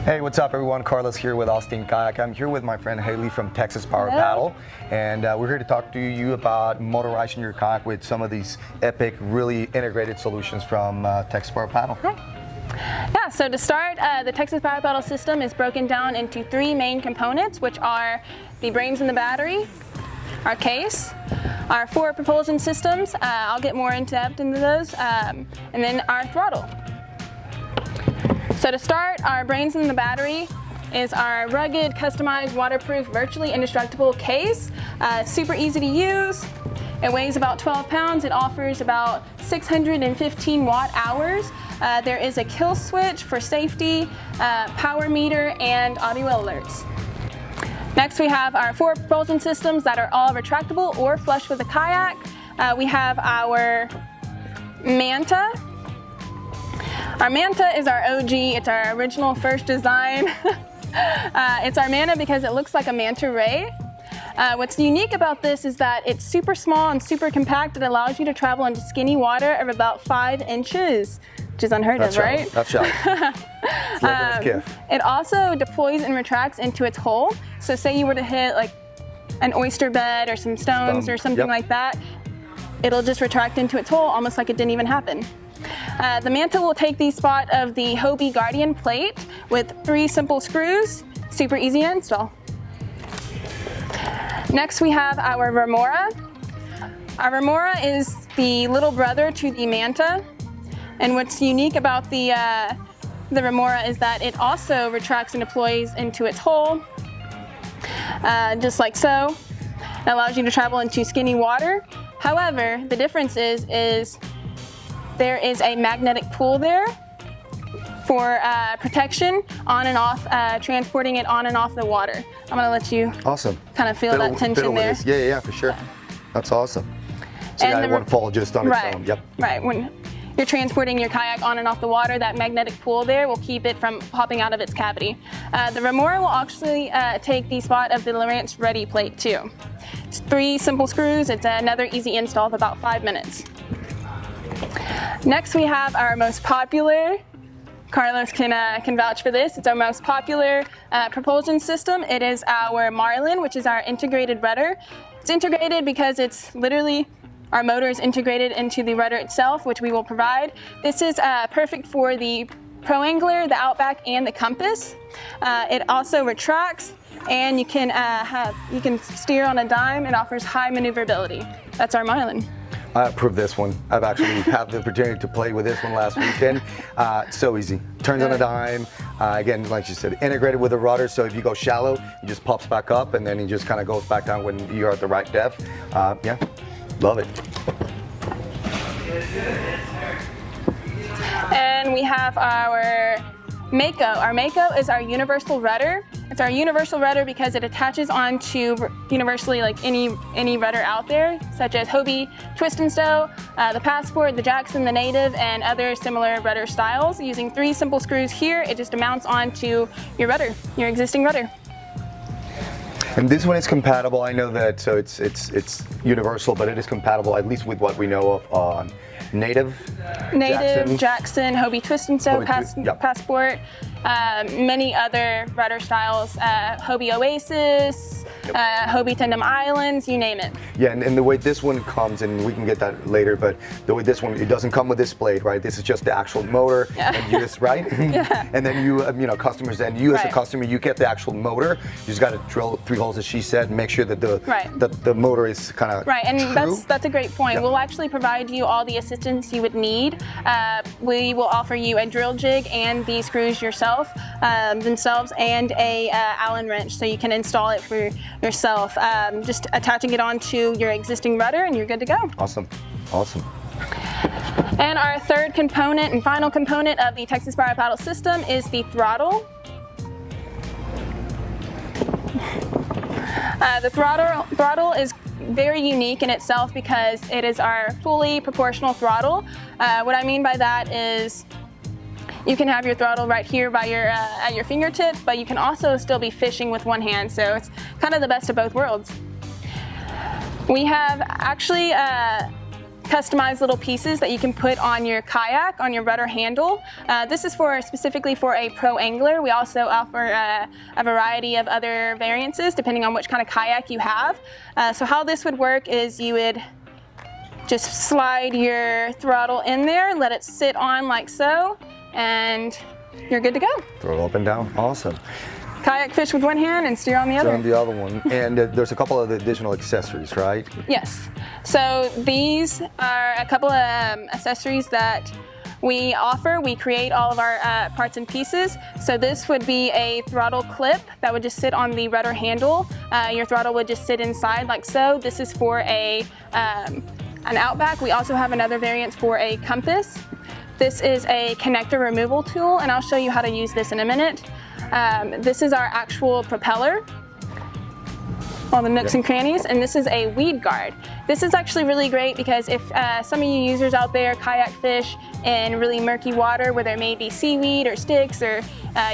Hey, what's up everyone? Carlos here with Austin Kayak. I'm here with my friend Haley from Texas Power Paddle, and we're here to talk to you about motorizing your kayak with some of these epic, really integrated solutions from Texas Power Paddle. Hi. Yeah, so to start, the Texas Power Paddle system is broken down into three main components, which are the brains and the battery, our case, our four propulsion systems, I'll get more in depth into those, and then our throttle. So to start, our brains and the battery is our rugged, customized, waterproof, virtually indestructible case. Super easy to use. It weighs about 12 pounds. It offers about 615 watt hours. There is a kill switch for safety, power meter, and audio alerts. Next, we have our four propulsion systems that are all retractable or flush with a kayak. We have our Manta. Our Manta is our OG, it's our original first design. It's our Manta because it looks like a manta ray. What's unique about this is that it's super small and super compact. It allows you to travel into skinny water of about 5 inches, which is unheard of, right? That's shallow. It also deploys and retracts into its hole. So say you were to hit like an oyster bed or some stones or something like that, it'll just retract into its hole almost like it didn't even happen. The Manta will take the spot of the Hobie Guardian plate with 3 simple screws, super easy to install. Next we have our Remora. Our Remora is the little brother to the Manta, and what's unique about the Remora is that it also retracts and deploys into its hole, just like so. It allows you to travel into skinny water. However, the difference is there is a magnetic pull there for protection on and off, transporting it on and off the water. I'm gonna let you kind of feel that tension there. Yeah, for sure. That's awesome. So it won't fall just on its own. Yep. Right. When you're transporting your kayak on and off the water, that magnetic pull there will keep it from popping out of its cavity. The Remora will actually take the spot of the Lowrance Ready plate too. It's 3 simple screws. It's another easy install of about 5 minutes. Next we have our most popular, Carlos can vouch for this, it's our most popular propulsion system. It is our Marlin, which is our integrated rudder. It's integrated because it's literally, our motor is integrated into the rudder itself, which we will provide. This is perfect for the Pro Angler, the Outback, and the Compass. It also retracts, and you can steer on a dime. It offers high maneuverability. That's our Marlin. I approve this one. I've actually had the opportunity to play with this one last weekend. It's so easy. Turns on a dime. Again, like you said, integrated with a rudder, so if you go shallow, it just pops back up and then it just kind of goes back down when you're at the right depth. Yeah, love it. And we have our Mako. Our Mako is our universal rudder. It's our universal rudder because it attaches onto universally like any rudder out there, such as Hobie Twist and Stow, the Passport, the Jackson, the Native, and other similar rudder styles. Using 3 simple screws here, it just mounts onto your rudder, your existing rudder. And this one is compatible. I know that, so it's universal, but it is compatible at least with what we know of on Native, Jackson, Hobie Twist and Stow, Passport, many other rudder styles, Hobie Oasis, Hobie Tandem Islands, you name it. Yeah, and the way this one comes, and we can get that later, but the way this one, it doesn't come with this blade, right? This is just the actual motor, and you just, right? And then you know, customers, and you as a customer, you get the actual motor. You just got to drill 3 holes, as she said, and make sure that the motor is kind of and true. that's a great point. We'll actually provide you all the assistance you would need. We will offer you a drill jig and the screws themselves, and a Allen wrench, so you can install it for yourself. Just attaching it onto your existing rudder and you're good to go. Awesome. And our third component and final component of the Texas Power Paddle system is the throttle. The throttle is very unique in itself because it is our fully proportional throttle. What I mean by that is you can have your throttle right here by your at your fingertips, but you can also still be fishing with one hand, so it's kind of the best of both worlds. We have actually customized little pieces that you can put on your kayak, on your rudder handle. This is specifically for a pro angler. We also offer a variety of other variances depending on which kind of kayak you have. So how this would work is you would just slide your throttle in there, let it sit on like so, and you're good to go. Throw it up and down. Awesome. Kayak fish with one hand and steer on the other. On the other one. And there's a couple of additional accessories, right? Yes. So these are a couple of accessories that we offer. We create all of our parts and pieces. So this would be a throttle clip that would just sit on the rudder handle. Your throttle would just sit inside like so. This is for an outback. We also have another variant for a compass. This is a connector removal tool, and I'll show you how to use this in a minute. This is our actual propeller, all the nooks and crannies, and this is a weed guard. This is actually really great because if some of you users out there kayak fish in really murky water where there may be seaweed or sticks or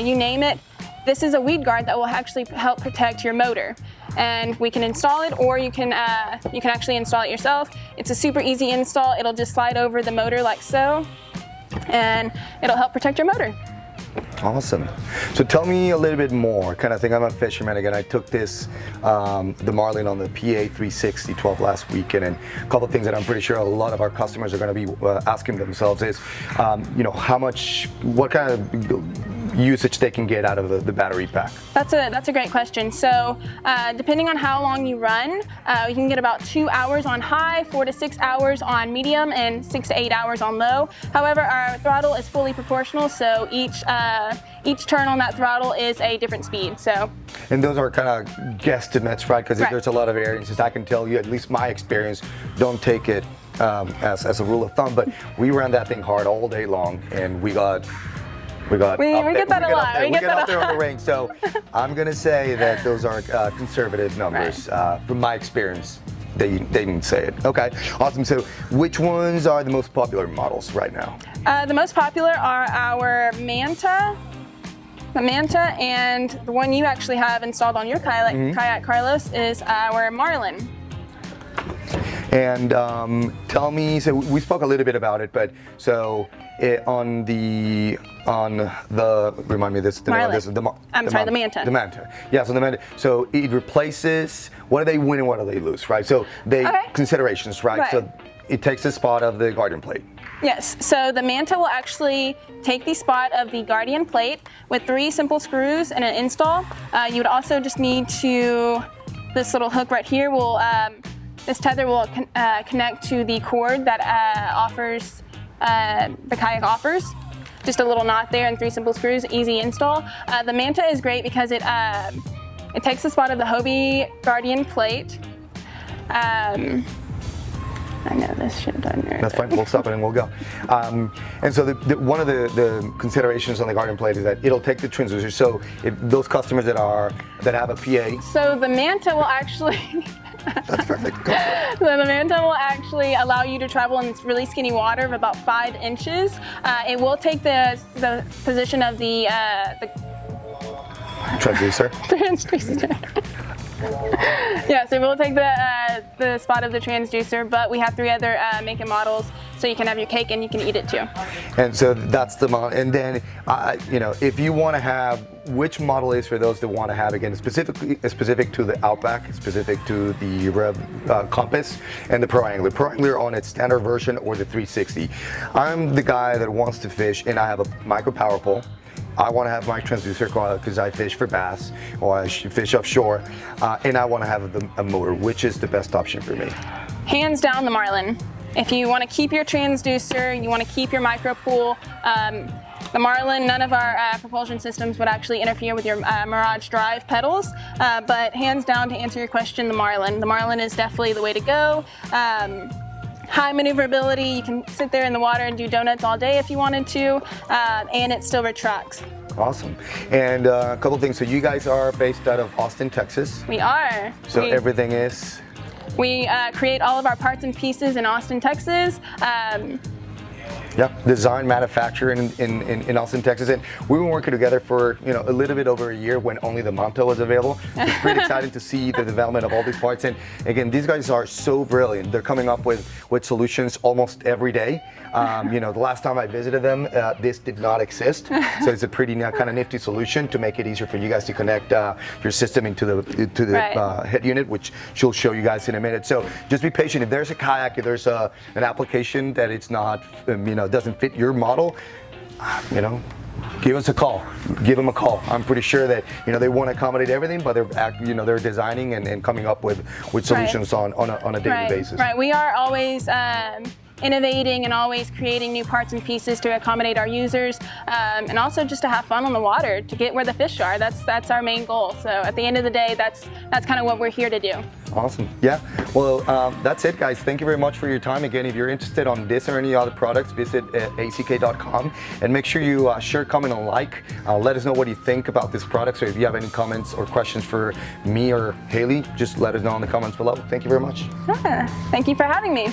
you name it, this is a weed guard that will actually help protect your motor. And we can install it, or you can actually install it yourself. It's a super easy install. It'll just slide over the motor like so, and it'll help protect your motor. Awesome. So tell me a little bit more kind of thing. I'm a fisherman again. I took this, the Marlin on the PA 360 12 last weekend, and a couple of things that I'm pretty sure a lot of our customers are going to be asking themselves is, what kind of usage they can get out of the battery pack? That's a great question. So depending on how long you run, you can get about 2 hours on high, 4 to 6 hours on medium, and 6 to 8 hours on low. However, our throttle is fully proportional, so each turn on that throttle is a different speed. So, and those are kind of guesstimates, right? Because there's a lot of variances. I can tell you, at least my experience, don't take it as a rule of thumb, but we ran that thing hard all day long, and we get that a lot. We get up there on the range. So I'm going to say that those are conservative numbers from my experience. They didn't say it. Okay, awesome. So which ones are the most popular models right now? The most popular are our Manta, and the one you actually have installed on your kayak, Carlos, is our Marlin. And tell me, so we spoke a little bit about it, but so on the remind me of this. Marlin. The Manta. The Manta. Yeah, so the Manta. So it replaces. What do they win and what do they lose, right? So considerations, right? So it takes the spot of the Guardian plate. Yes, so the Manta will actually take the spot of the Guardian plate with 3 simple screws and an install. You would also just need this little hook right here this tether will connect to the cord that the kayak offers. Just a little knot there and 3 simple screws, easy install. The Manta is great because it takes the spot of the Hobie Guardian plate. I know this should have done it. That's fine. We'll stop it and we'll go. And so one of the considerations on the Guardian plate is that it'll take the transducer. So if those customers that have a PA. So the Manta will actually. That's perfect. Go for it. So the Manta will actually allow you to travel in really skinny water of about 5 inches. It will take the position of the transducer. Transducer. Yes, it will take the spot of the transducer, but we have 3 other make and models, so you can have your cake and you can eat it too. And so that's the model. And then, if you want to have, which model is for those that want to have, again, specific to the Outback, specific to the Compass, and the Pro Angler. Pro Angler on its standard version or the 360. I'm the guy that wants to fish, and I have a micro power pole. I want to have my transducer because I fish for bass or I fish offshore, and I want to have a motor. Which is the best option for me? Hands down, the Marlin. If you want to keep your transducer, you want to keep your micro pool, the Marlin, none of our propulsion systems would actually interfere with your Mirage Drive pedals, but hands down, to answer your question, the Marlin. The Marlin is definitely the way to go. High maneuverability, you can sit there in the water and do donuts all day if you wanted to, and it still retracts. Awesome. And a couple things, so you guys are based out of Austin, Texas? We are. So everything is? We create all of our parts and pieces in Austin, Texas. design, manufacture in Austin, Texas, and we've been working together for a little bit over a year when only the Manto was available. So it's pretty exciting to see the development of all these parts. And again, these guys are so brilliant. They're coming up with solutions almost every day. The last time I visited them, this did not exist. So it's a pretty kind of nifty solution to make it easier for you guys to connect your system into the head unit, which she'll show you guys in a minute. So just be patient. If there's a kayak, if there's an application that it's not, doesn't fit your model, give us a call. Give them a call. I'm pretty sure that they want to accommodate everything, but they're designing and coming up with solutions on a daily basis. Right. We are always innovating and always creating new parts and pieces to accommodate our users, and also just to have fun on the water, to get where the fish are. That's our main goal. So at the end of the day, that's kind of what we're here to do. Awesome. Yeah. Well, that's it, guys. Thank you very much for your time. Again, if you're interested on this or any other products, visit ack.com and make sure you share, comment, and like. Let us know what you think about this product. So if you have any comments or questions for me or Haley, just let us know in the comments below. Thank you very much. Thank you for having me.